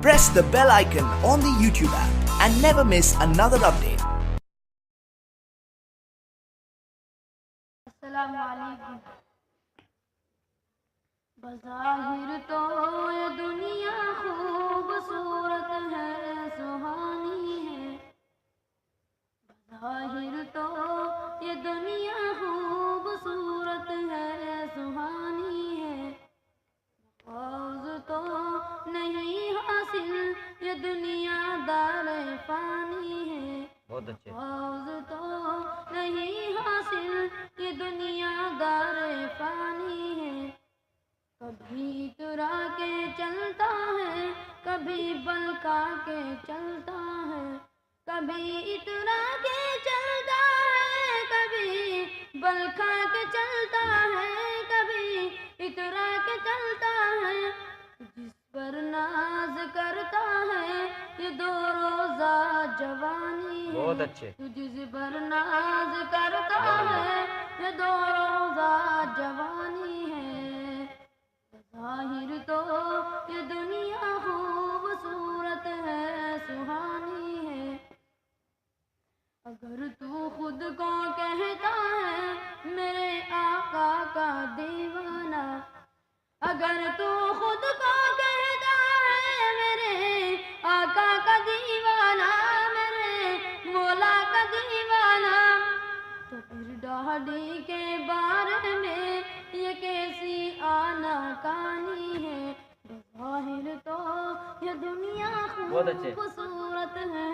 Press the bell icon on the YouTube app and never miss another update. السلام علیکم. بظاہر تو یہ دنیا خوبصورت ہے، سہانی ہے. بظاہر تو یہ دنیا خوبصورت ہے، سہانی ہے. فوز تو نہیں حاصل یہ دنیا دار فانی ہے. بہت اچھے. فوز تو نہیں حاصل یہ دنیا دار فانی ہے. کبھی اترا کے چلتا ہے، کبھی بلکا کے چلتا ہے. کبھی اترا کے چلتا ہے، کبھی بلکا کے چلتا ہے. کبھی اترا کے چلتا ہے. جس پر ناز کرتا ہے یہ دو روزہ جوانی ہے. بہت اچھے. جس پر ناز کرتا ہے یہ دو روزہ جوانی ہے. ظاہر تو یہ دنیا خوبصورت ہے، سہانی ہے. اگر تو خود کو کہتا ہے میرے آقا کا دیوانہ، اگر تو خود کو کہتا ہے میرے آقا کا دیوانہ، میرے مولا کا دیوانہ، تو پھر ڈاڑھی کے بارے میں یہ کیسی آنا کانی ہے. بظاہر تو یہ دنیا خوبصورت ہے،